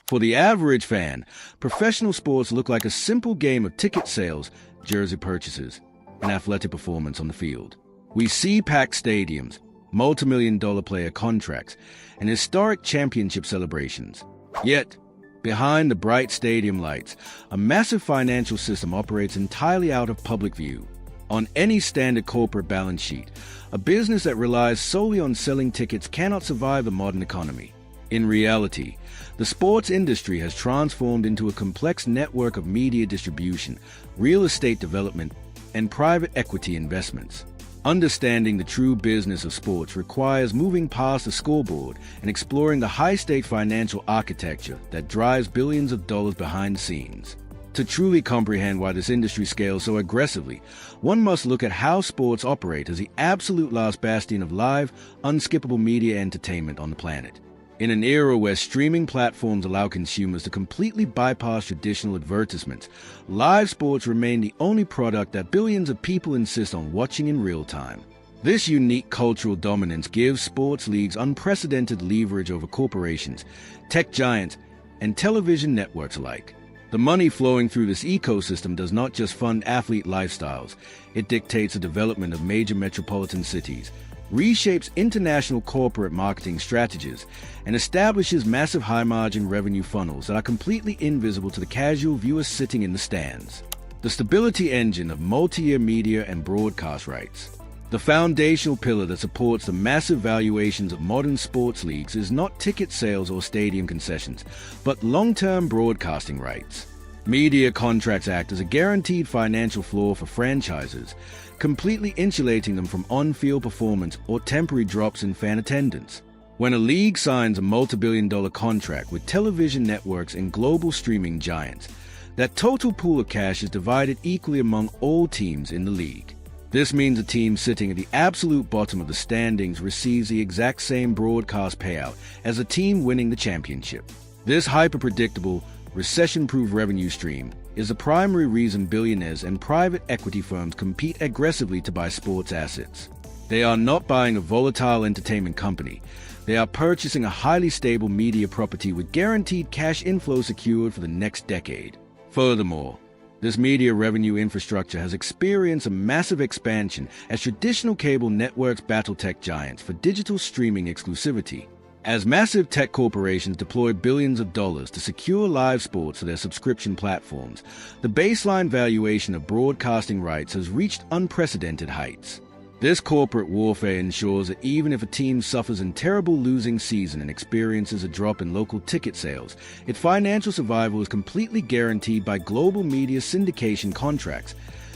For the average fan, professional sports look like a simple game of ticket sales, jersey purchases, and athletic performance on the field. We see packed stadiums, multi-million-dollar player contracts, and historic championship celebrations. Yet, behind the bright stadium lights, a massive financial system operates entirely out of public view. On any standard corporate balance sheet, a business that relies solely on selling tickets cannot survive the modern economy. In reality, the sports industry has transformed into a complex network of media distribution, real estate development, and private equity investments. Understanding the true business of sports requires moving past the scoreboard and exploring the high-stake financial architecture that drives billions of dollars behind the scenes. To truly comprehend why this industry scales so aggressively, one must look at how sports operate as the absolute last bastion of live, unskippable media entertainment on the planet. In an era where streaming platforms allow consumers to completely bypass traditional advertisements, live sports remain the only product that billions of people insist on watching in real time. This unique cultural dominance gives sports leagues unprecedented leverage over corporations, tech giants, and television networks alike. The money flowing through this ecosystem does not just fund athlete lifestyles, it dictates the development of major metropolitan cities, reshapes international corporate marketing strategies, and establishes massive high-margin revenue funnels that are completely invisible to the casual viewer sitting in the stands. The stability engine of multi-year media and broadcast rights. The foundational pillar that supports the massive valuations of modern sports leagues is not ticket sales or stadium concessions, but long-term broadcasting rights. Media contracts act as a guaranteed financial floor for franchises, completely insulating them from on-field performance or temporary drops in fan attendance. When a league signs a multi-billion-dollar contract with television networks and global streaming giants, that total pool of cash is divided equally among all teams in the league. This means a team sitting at the absolute bottom of the standings receives the exact same broadcast payout as a team winning the championship. This hyper-predictable, recession-proof revenue stream is the primary reason billionaires and private equity firms compete aggressively to buy sports assets. They are not buying a volatile entertainment company. They are purchasing a highly stable media property with guaranteed cash inflow secured for the next decade. Furthermore, this media revenue infrastructure has experienced a massive expansion as traditional cable networks battle tech giants for digital streaming exclusivity. As massive tech corporations deploy billions of dollars to secure live sports for their subscription platforms, the baseline valuation of broadcasting rights has reached unprecedented heights. This corporate warfare ensures that even if a team suffers a terrible losing season and experiences a drop in local ticket sales, its financial survival is completely guaranteed by global media syndication contracts,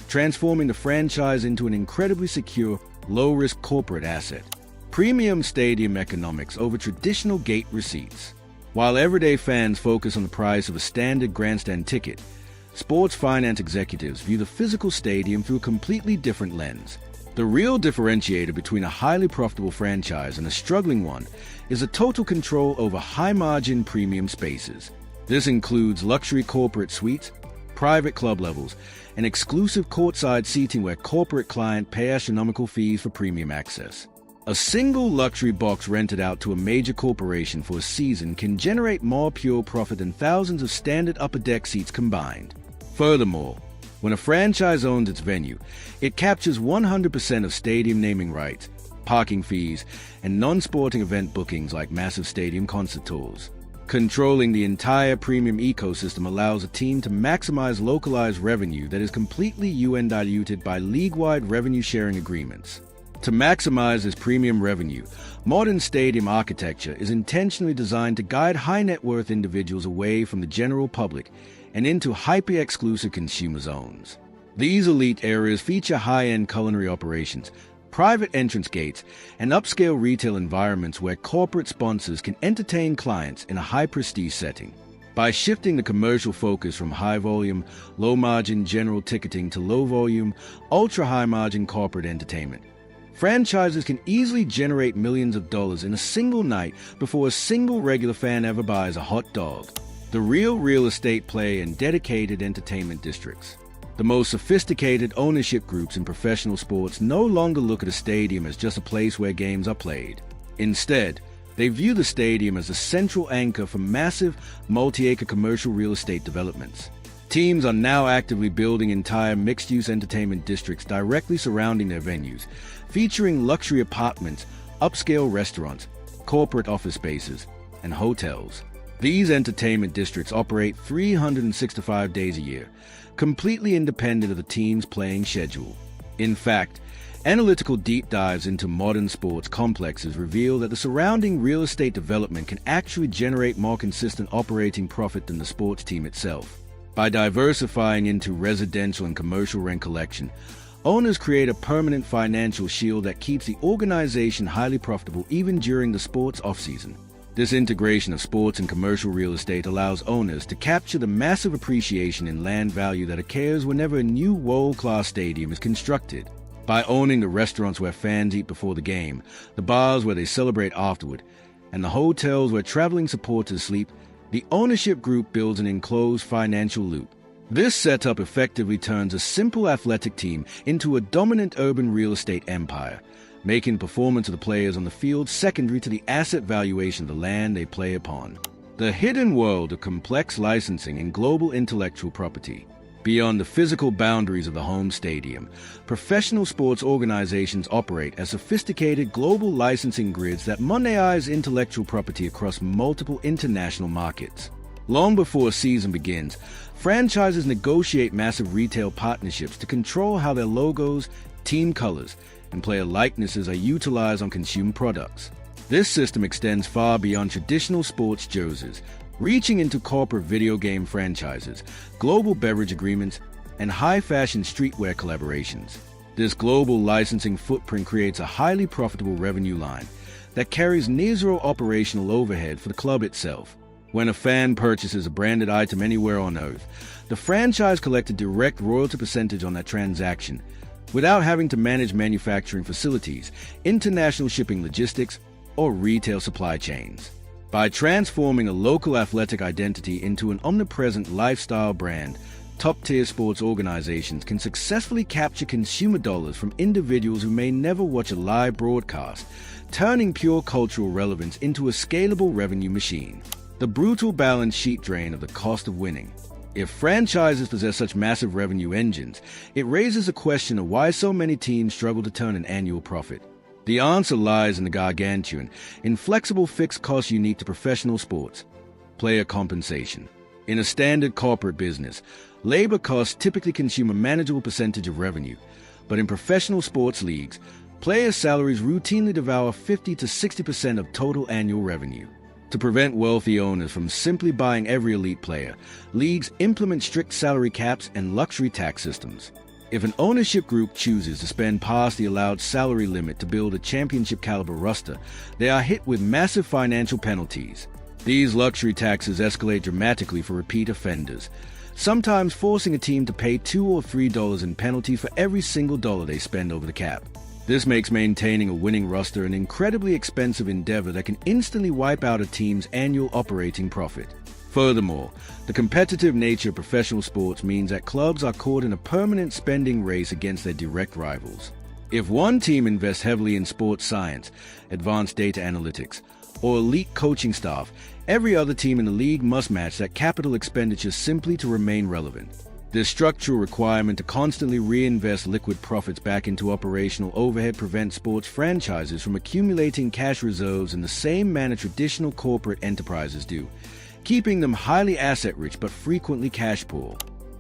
transforming the franchise into an incredibly secure, low-risk corporate asset. Premium stadium economics over traditional gate receipts. While everyday fans focus on the price of a standard grandstand ticket, sports finance executives view the physical stadium through a completely different lens. The real differentiator between a highly profitable franchise and a struggling one is the total control over high-margin premium spaces. This includes luxury corporate suites, private club levels, and exclusive courtside seating where corporate clients pay astronomical fees for premium access. A single luxury box rented out to a major corporation for a season can generate more pure profit than thousands of standard upper deck seats combined. Furthermore, when a franchise owns its venue, it captures 100% of stadium naming rights, parking fees, and non-sporting event bookings like massive stadium concert tours. Controlling the entire premium ecosystem allows a team to maximize localized revenue that is completely diluted by league-wide revenue-sharing agreements. To maximize this premium revenue, modern stadium architecture is intentionally designed to guide high-net-worth individuals away from the general public and into hyper-exclusive consumer zones. These elite areas feature high-end culinary operations, private entrance gates, and upscale retail environments where corporate sponsors can entertain clients in a high-prestige setting. By shifting the commercial focus from high-volume, low-margin general ticketing to low-volume, ultra-high-margin corporate entertainment, franchises can easily generate millions of dollars in a single night before a single regular fan ever buys a hot dog. The real estate play in dedicated entertainment districts. The most sophisticated ownership groups in professional sports no longer look at a stadium as just a place where games are played. Instead, They view the stadium as a central anchor for massive, multi-acre commercial real estate developments. Teams are now actively building entire mixed-use entertainment districts directly surrounding their venues, featuring luxury apartments, upscale restaurants, corporate office spaces, and hotels. These entertainment districts operate 365 days a year, completely independent of the team's playing schedule. In fact, analytical deep dives into modern sports complexes reveal that the surrounding real estate development can actually generate more consistent operating profit than the sports team itself. By diversifying into residential and commercial rent collection, owners create a permanent financial shield that keeps the organization highly profitable even during the sports off-season. This integration of sports and commercial real estate allows owners to capture the massive appreciation in land value that occurs whenever a new world-class stadium is constructed. By owning the restaurants where fans eat before the game, the bars where they celebrate afterward, and the hotels where traveling supporters sleep, the ownership group builds an enclosed financial loop. This setup effectively turns a simple athletic team into a dominant urban real estate empire, making the performance of the players on the field secondary to the asset valuation of the land they play upon. The hidden world of complex licensing and global intellectual property. Beyond the physical boundaries of the home stadium, professional sports organizations operate as sophisticated global licensing grids that monetize intellectual property across multiple international markets. Long before a season begins, franchises negotiate massive retail partnerships to control how their logos, team colors, and player likenesses are utilized on consumer products. This system extends far beyond traditional sports jerseys, reaching into corporate video game franchises, global beverage agreements, and high-fashion streetwear collaborations. This global licensing footprint creates a highly profitable revenue line that carries near zero operational overhead for the club itself. When a fan purchases a branded item anywhere on Earth, the franchise collects a direct royalty percentage on that transaction, without having to manage manufacturing facilities, international shipping logistics, or retail supply chains. By transforming a local athletic identity into an omnipresent lifestyle brand, top-tier sports organizations can successfully capture consumer dollars from individuals who may never watch a live broadcast, turning pure cultural relevance into a scalable revenue machine. The brutal balance sheet drain of the cost of winning. If franchises possess such massive revenue engines, it raises a question of why so many teams struggle to turn an annual profit. The answer lies in the gargantuan, inflexible fixed costs unique to professional sports. Player compensation. In a standard corporate business, labor costs typically consume a manageable percentage of revenue, but in professional sports leagues, player salaries routinely devour 50 to 60% of total annual revenue. To prevent wealthy owners from simply buying every elite player, leagues implement strict salary caps and luxury tax systems. If an ownership group chooses to spend past the allowed salary limit to build a championship-caliber roster, they are hit with massive financial penalties. These luxury taxes escalate dramatically for repeat offenders, sometimes forcing a team to pay $2 or $3 in penalty for every single dollar they spend over the cap. This makes maintaining a winning roster an incredibly expensive endeavor that can instantly wipe out a team's annual operating profit. Furthermore, the competitive nature of professional sports means that clubs are caught in a permanent spending race against their direct rivals. If one team invests heavily in sports science, advanced data analytics, or elite coaching staff, every other team in the league must match that capital expenditure simply to remain relevant. This structural requirement to constantly reinvest liquid profits back into operational overhead prevents sports franchises from accumulating cash reserves in the same manner traditional corporate enterprises do, keeping them highly asset-rich but frequently cash-poor.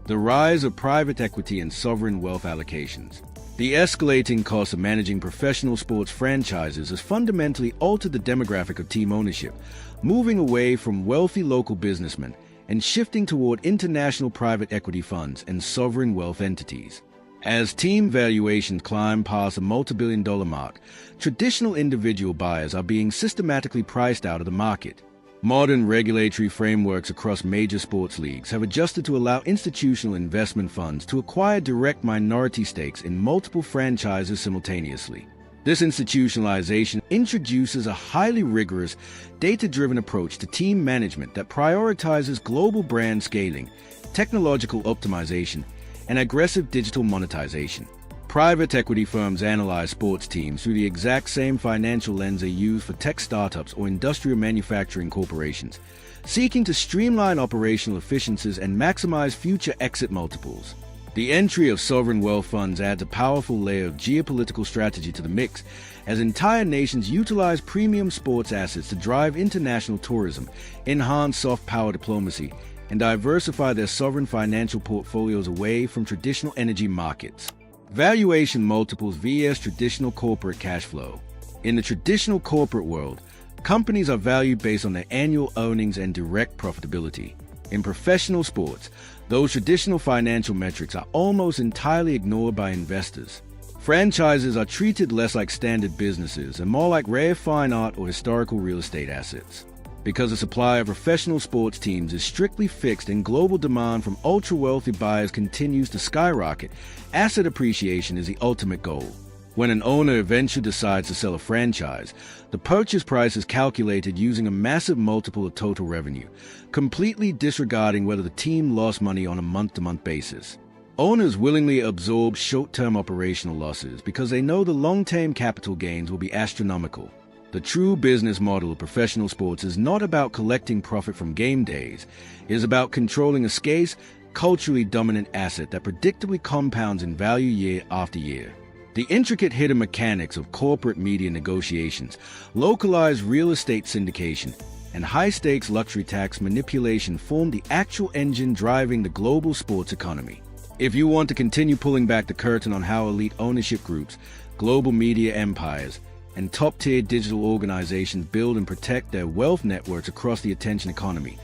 The rise of private equity and sovereign wealth allocations. The escalating cost of managing professional sports franchises has fundamentally altered the demographic of team ownership, moving away from wealthy local businessmen and shifting toward international private equity funds and sovereign wealth entities. As team valuations climb past a multi-billion-dollar mark, traditional individual buyers are being systematically priced out of the market. Modern regulatory frameworks across major sports leagues have adjusted to allow institutional investment funds to acquire direct minority stakes in multiple franchises simultaneously. This institutionalization introduces a highly rigorous, data-driven approach to team management that prioritizes global brand scaling, technological optimization, and aggressive digital monetization. Private equity firms analyze sports teams through the exact same financial lens they use for tech startups or industrial manufacturing corporations, seeking to streamline operational efficiencies and maximize future exit multiples. The entry of sovereign wealth funds adds a powerful layer of geopolitical strategy to the mix, as entire nations utilize premium sports assets to drive international tourism, enhance soft power diplomacy, and diversify their sovereign financial portfolios away from traditional energy markets. Valuation multiples vs. traditional corporate cash flow. In the traditional corporate world, companies are valued based on their annual earnings and direct profitability. In professional sports, those traditional financial metrics are almost entirely ignored by investors. Franchises are treated less like standard businesses and more like rare fine art or historical real estate assets. Because the supply of professional sports teams is strictly fixed and global demand from ultra-wealthy buyers continues to skyrocket, asset appreciation is the ultimate goal. When an owner eventually decides to sell a franchise, the purchase price is calculated using a massive multiple of total revenue, completely disregarding whether the team lost money on a month-to-month basis. Owners willingly absorb short-term operational losses because they know the long-term capital gains will be astronomical. The true business model of professional sports is not about collecting profit from game days. It is about controlling a scarce, culturally dominant asset that predictably compounds in value year after year. The intricate hidden mechanics of corporate media negotiations, localized real estate syndication, and high-stakes luxury tax manipulation form the actual engine driving the global sports economy. If you want to continue pulling back the curtain on how elite ownership groups, global media empires, and top-tier digital organizations build and protect their wealth networks across the attention economy,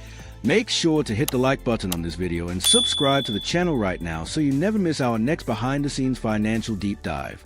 make sure to hit the like button on this video and subscribe to the channel right now so you never miss our next behind-the-scenes financial deep dive.